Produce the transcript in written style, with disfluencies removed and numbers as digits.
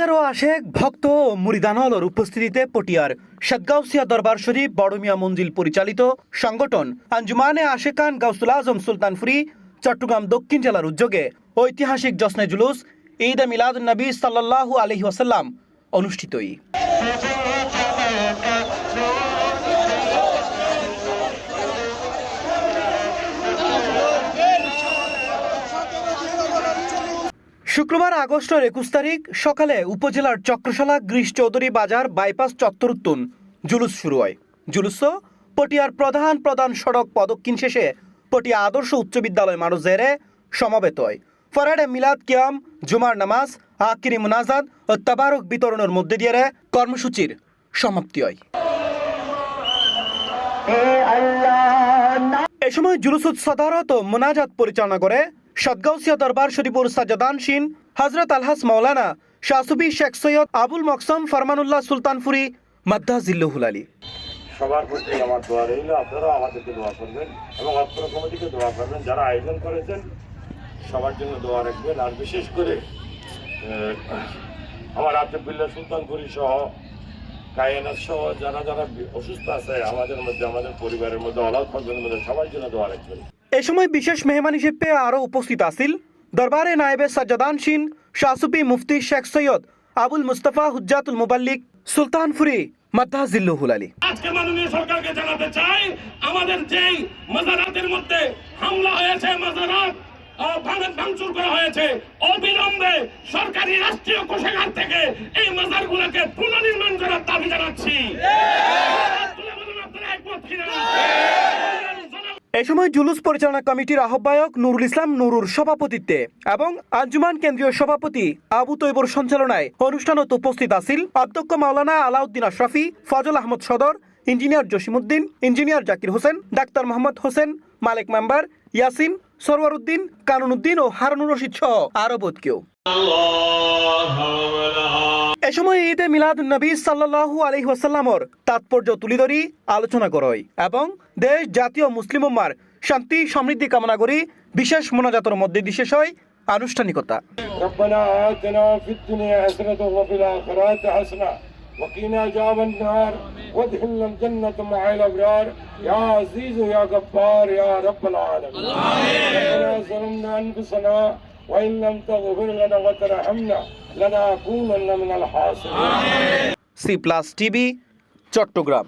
হাজারো আশেক ভক্ত ও মুরিদানলর উপস্থিতিতে পটিয়ার সাতগাউসিয়া দরবার শরীফ বড়মিয়া মঞ্জিল পরিচালিত সংগঠন আঞ্জুমানে আশেকান গাউসুল আজম সুলতানপুরি চট্টগ্রাম দক্ষিণ জেলার উদ্যোগে ঐতিহাসিক জশ্নে জুলুস ঈদ এ মিলাদুন নবী সাল্লাল্লাহু আলাইহি ওয়াসাল্লাম অনুষ্ঠিতই। শুক্রবার আগস্টের 21 তারিখ সকালে উপজেলার চক্রশালা গ্রীশ চৌধুরী বাজার বাইপাস চত্বর উত্তুন জুলুস শুরু হয়। জুলুস পটিয়ার প্রধান সড়ক প্রদক্ষিণ শেষে পটিয়া আদর্শ উচ্চ বিদ্যালয় মারুজেরে সমাবেত হয়। ফরাডে মিলাদ কিয়াম, জুমার নামাজ, আকিরি মুনাজাত ও তাবারক বিতরণের মধ্যে দিয়ে কর্মসূচির সমাপ্তি হয়। এ সময় জুলুস সদারত ও মুনাজাত পরিচালনা করে সাতগাউসিয়া দরবার শরীফুর সাজ্জাদানশীন হযরত আলহাস মাওলানা শাহসুবি শেখ সৈয়দ আবুল মকসম ফরমানুল্লাহ সুলতানপুরি মাদ্দাজিল্লুহুল আলী। সবার প্রতি আমার দোয়া রইল, আপনারা আমাদেরকে দোয়া করবেন এবং অত্র কমিটিকে দোয়া করবেন, যারা আয়োজন করেছেন সবার জন্য দোয়া রাখবেন। আর বিশেষ করে আমার আতিফুল্লাহ সুলতানপুরি সহ কায়নাত সহ যারা অসুস্থ আছে আমাদের মধ্যে, আমাদের পরিবারের মধ্যে, অলাদ ফজলের মধ্যে সবার জন্য দোয়া রাখবেন। এ সময় বিশেষ মেহমান হিসেবে আরও উপস্থিত আছেন দরবারে নায়েবে সাজ্জাদানশীন শাহসুবি মুফতি শেখ সৈয়দ আবুল মুস্তাফা হুজ্জাতুল মুবাল্লিক সুলতানপুরি মাদ্দাজিল্লুহুল আলী। আজকে মাননীয় সরকারকে জানাতে চাই, আমাদের যেই মাজারাতের মধ্যে হামলা হয়েছে, মাজারাত ভাঙচুর করা হয়েছে, অবিলম্বে সরকারি রাষ্ট্রীয় কোষাগার থেকে এই মাজারগুলোকে পুনর্নির্মাণ করার দাবি জানাচ্ছি। এ সময় জুলুস পরিচালনা কমিটির আহ্বায়ক নুরুল ইসলাম নুরুর সভাপতিত্বে এবং আঞ্জুমান কেন্দ্রীয় সভাপতি আবু তৈবুর সঞ্চালনায় অনুষ্ঠানত উপস্থিত আছেন অধ্যক্ষ মাওলানা আলাউদ্দিন আশরাফি, ফজল আহমদ সদর, ইঞ্জিনিয়ার জসিমউদ্দিন, ইঞ্জিনিয়ার জাকির হোসেন, ডাক্তার মোহাম্মদ হোসেন, মালিক মেম্বার, ইয়াসিন, সরওয়ার উদ্দিন, কানুন উদ্দিন ও হারুনুর রশিদ সহ আরো বোধ কেউ। এ সময় ঈদে মিলাদুন নবী সাল্লাল্লাহু আলাইহি ওয়াসাল্লামর তাৎপর্য তুলে ধরি আলোচনা করা হয় এবং দেশ জাতীয় মুসলিম উম্মার শান্তি সমৃদ্ধি কামনা করি বিশেষ মোনাজাতের মধ্যে বিশেষ হয় আনুষ্ঠানিকতা। রব্বানা আতিনা ফিদ দুনিয়া হাসানাতাও ওয়া ফিল আখিরাতি হাসানা ওয়া কিনা আযাবান নার ওয়াদখিলনা জান্নাতা মা'আল আবরার ইয়া আজিজ ইয়া গফফার ইয়া রাব্বাল আলামিন। রব্বানা যালামনা আনফুসানা ওয়া ইন লাম তাগফির লানা ওয়া তারহামনা লানাকুনান্না মিনাল খাসিরিন। C plus TV, Chittagong.